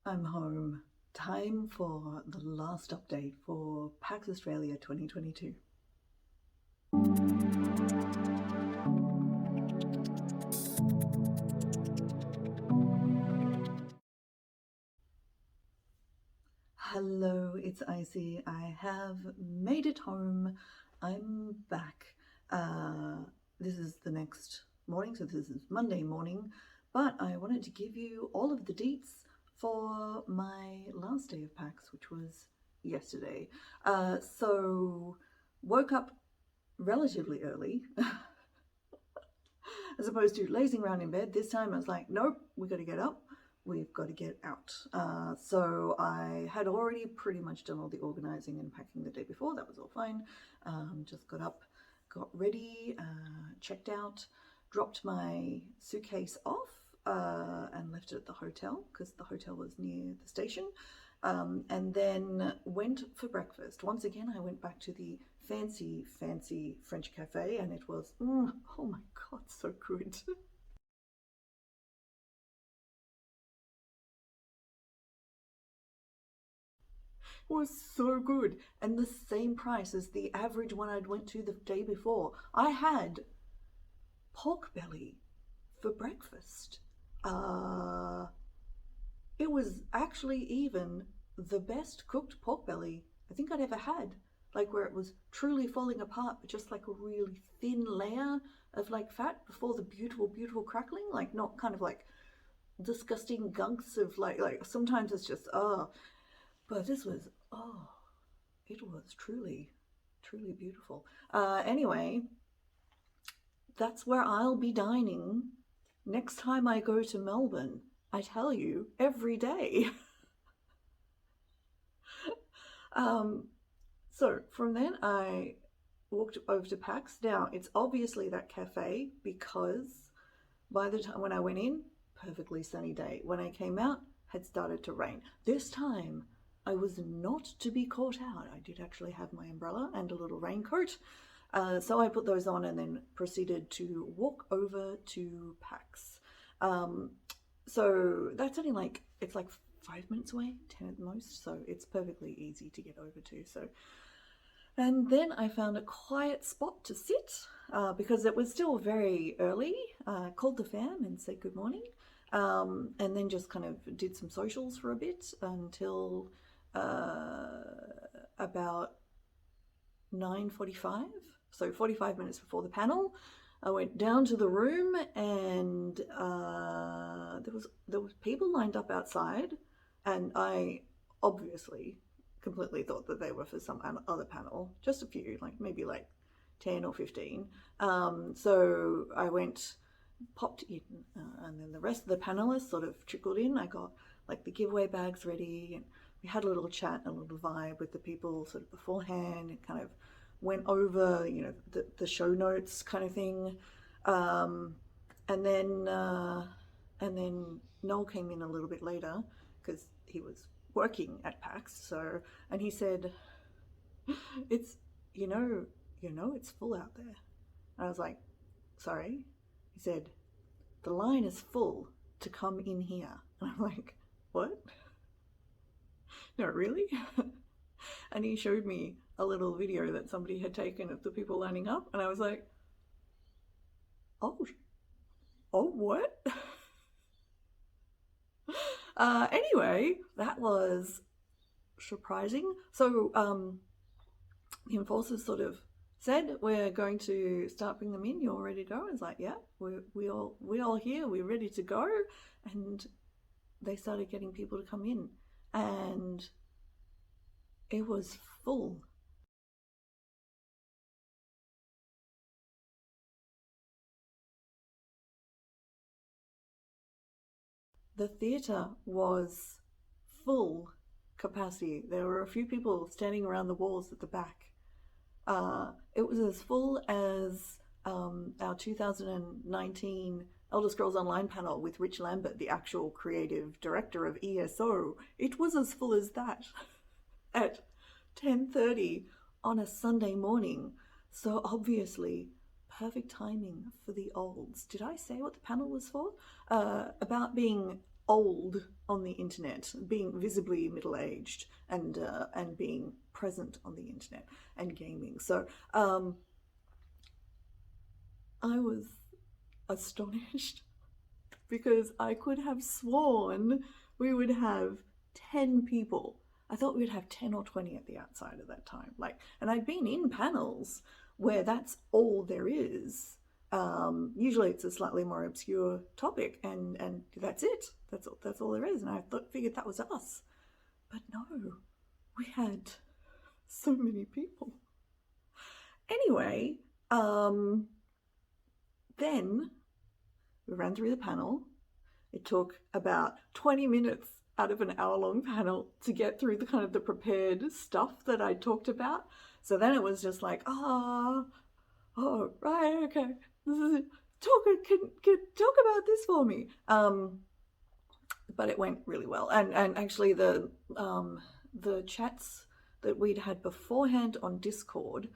I'm home. Time for the last update for PAX Australia 2022. Hello, it's Icy. I have made it home. I'm back. This is the next morning, so this is Monday morning, but I wanted to give you all of the deets for my last day of PAX, which was yesterday. So woke up relatively early as opposed to lazing around in bed. This time I was like, nope, we got to get up. We've got to get out. So I had already pretty much done all the organising and packing the day before. That was all fine. Just got up, got ready, checked out, dropped my suitcase off and left it at the hotel because the hotel was near the station. And then went for breakfast. Once again, I went back to the fancy French cafe, and it was, oh my god, so good. Was so good, and the same price as the average one I'd went to the day before. I had pork belly for breakfast. It was actually even the best cooked pork belly I think I'd ever had. Like where it was truly falling apart, but just like a really thin layer of like fat before the beautiful crackling. Like not kind of like disgusting gunks of like sometimes it's just but this was it was truly beautiful. Anyway, that's where I'll be dining next time I go to Melbourne. I tell you, every day. So from then I walked over to PAX. Now it's obviously that cafe because by the time when I went in, perfectly sunny day. When I came out, had started to rain. This time I was not to be caught out. I did actually have my umbrella and a little raincoat. So I put those on and then proceeded to walk over to PAX. So that's only like, it's like 5 minutes away, 10 at the most. So it's perfectly easy to get over to. So, and then I found a quiet spot to sit because it was still very early. Called the fam and said good morning. And then just kind of did some socials for a bit until about 9:45, so 45 minutes before the panel. I went down to the room and there was people lined up outside, and I obviously completely thought that they were for some other panel, just a few, like maybe like 10 or 15. So I went, popped in, and then the rest of the panelists sort of trickled in. I got like the giveaway bags ready, and we had a little chat, a little vibe with the people sort of beforehand, and kind of went over, you know, the show notes kind of thing. And then Noel came in a little bit later because he was working at PAX. So, and he said, "It's it's full out there." And I was like, "Sorry." He said, "The line is full to come in here." And I'm like, "What? No, really?" And he showed me a little video that somebody had taken of the people lining up, and I was like, oh, what? Anyway, that was surprising. So the enforcers sort of said, "We're going to start bringing them in. You're ready to go?" I was like, "Yeah, we all here. We're ready to go." And they started getting people to come in, and it was full. The theatre was full capacity. There were a few people standing around the walls at the back. It was as full as our 2019 Elder Scrolls Online panel with Rich Lambert, the actual creative director of ESO. It was as full as that at 10:30 on a Sunday morning. So obviously, perfect timing for the olds. Did I say what the panel was for? About being old on the internet, being visibly middle-aged and being present on the internet and gaming. So I was astonished because I could have sworn we would have 10 people. I thought we'd have 10 or 20 at the outside at that time. And I'd been in panels where that's all there is. Usually it's a slightly more obscure topic, and that's it. That's all there is. And I figured that was us. But no, we had so many people. Anyway, then we ran through the panel. It took about 20 minutes out of an hour-long panel to get through the kind of the prepared stuff that I talked about. So then it was just like, oh, right, okay. This is talk about this for me. But it went really well, and actually the chats that we'd had beforehand on Discord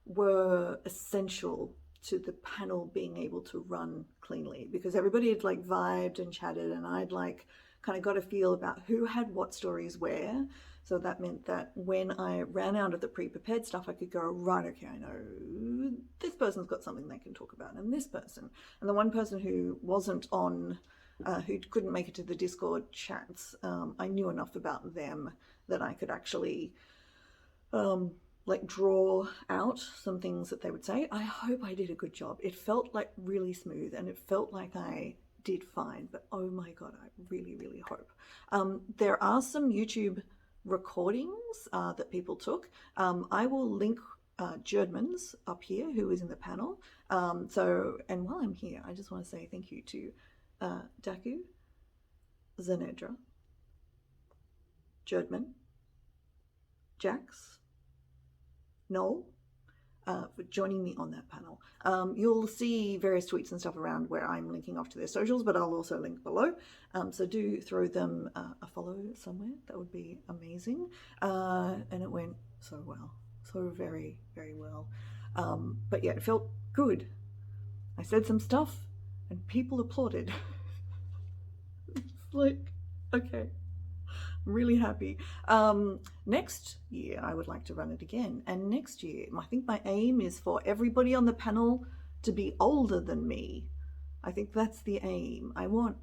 were essential to the panel being able to run cleanly, because everybody had like vibed and chatted, and I'd like kind of got a feel about who had what stories where. So that meant that when I ran out of the pre-prepared stuff, I could go, right, okay, I know this person's got something they can talk about, and this person. And the one person who wasn't on, who couldn't make it to the Discord chats, I knew enough about them that I could actually like draw out some things that they would say. I hope I did a good job. It felt like really smooth, and it felt like I did fine, but oh my God, I really, really hope. There are some YouTube recordings that people took. I will link Jerdman's up here, who is in the panel. And while I'm here, I just want to say thank you to Daku, Zenedra, Jerdman, Jax, Noel, for joining me on that panel. You'll see various tweets and stuff around where I'm linking off to their socials, but I'll also link below. So do throw them a follow somewhere. That would be amazing. And it went so well, so very, very well. But yeah, it felt good. I said some stuff and people applauded. It's like, okay. I'm really happy. Next year, I would like to run it again. And next year, I think my aim is for everybody on the panel to be older than me. I think that's the aim. I want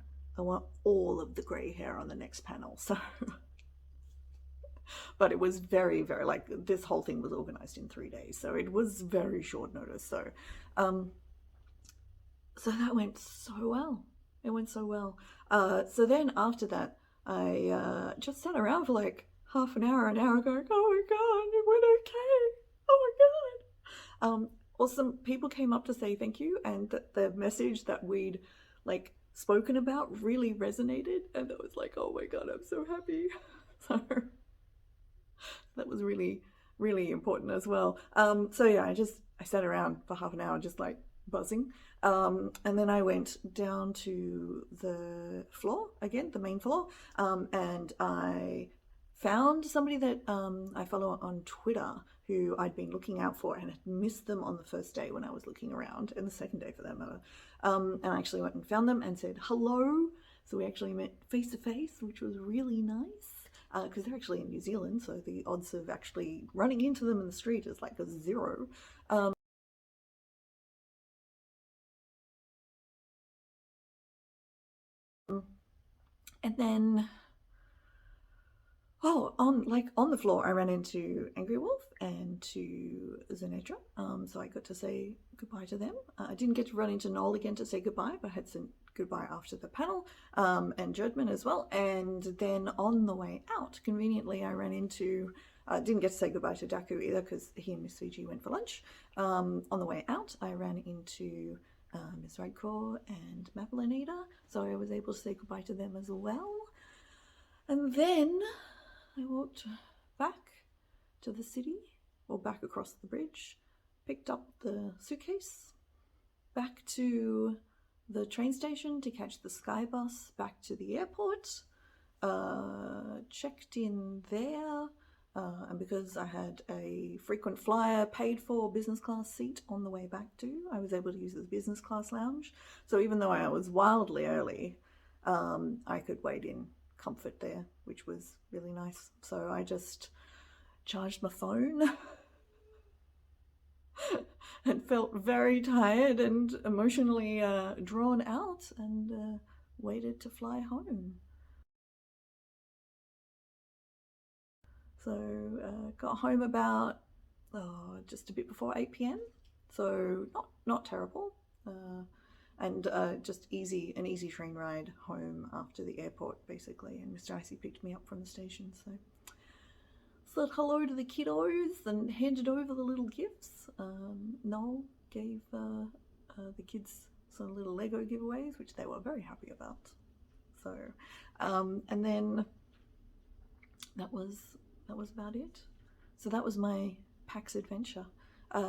all of the grey hair on the next panel. So, but it was very, very, like, this whole thing was organized in 3 days. So it was very short notice. So, so that went so well. It went so well. So then after that, I just sat around for like half an hour going, oh my God, it went okay. Oh my God. Awesome. People came up to say thank you, and that the message that we'd like spoken about really resonated, and it was like, oh my God, I'm so happy. So that was really, really important as well. So yeah, I sat around for half an hour just like buzzing. And then I went down to the floor again, the main floor, and I found somebody that I follow on Twitter who I'd been looking out for and had missed them on the first day when I was looking around, and the second day for that matter. And I actually went and found them and said hello. So we actually met face to face, which was really nice, because they're actually in New Zealand, so the odds of actually running into them in the street is like a 0. And then, on the floor, I ran into Angry Wolf and to Zenedra. So I got to say goodbye to them. I didn't get to run into Noel again to say goodbye, but I had said goodbye after the panel, and Jerdman as well. And then on the way out, conveniently, I ran into, didn't get to say goodbye to Daku either because he and Miss Fiji went for lunch. On the way out, I ran into Miss Redcore and Maplinita, so I was able to say goodbye to them as well. And then I walked back to the city, or back across the bridge, picked up the suitcase, back to the train station to catch the Sky bus back to the airport, checked in there, and because I had a frequent flyer paid for business class seat on the way back too, I was able to use the business class lounge. So even though I was wildly early, I could wait in comfort there, which was really nice. So I just charged my phone and felt very tired and emotionally drawn out, and waited to fly home. So got home about just a bit before 8 p.m. So not terrible, and just an easy train ride home after the airport basically. And Mr. Icy picked me up from the station, so said hello to the kiddos and handed over the little gifts. Noel gave the kids some little Lego giveaways, which they were very happy about. So, and then that was about it. So that was my PAX adventure.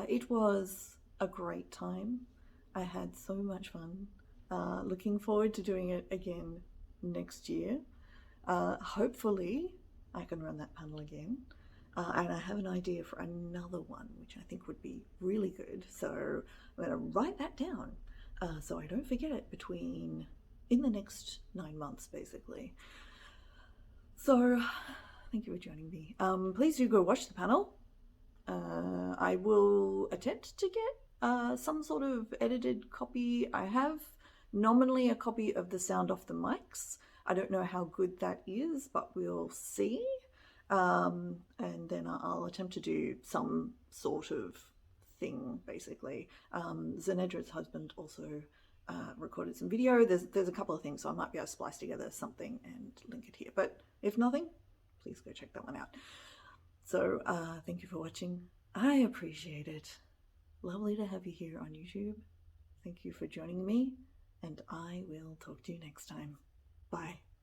It was a great time. I had so much fun. Looking forward to doing it again next year. Hopefully I can run that panel again. And I have an idea for another one, which I think would be really good. So I'm going to write that down so I don't forget it in the next 9 months, basically. So thank you for joining me. Please do go watch the panel. I will attempt to get some sort of edited copy. I have nominally a copy of the sound off the mics. I don't know how good that is, but we'll see. And then I'll attempt to do some sort of thing, basically. Zenedra's husband also recorded some video. There's a couple of things, so I might be able to splice together something and link it here. But if nothing, please go check that one out. So thank you for watching. I appreciate it. Lovely to have you here on YouTube. Thank you for joining me, and I will talk to you next time. Bye.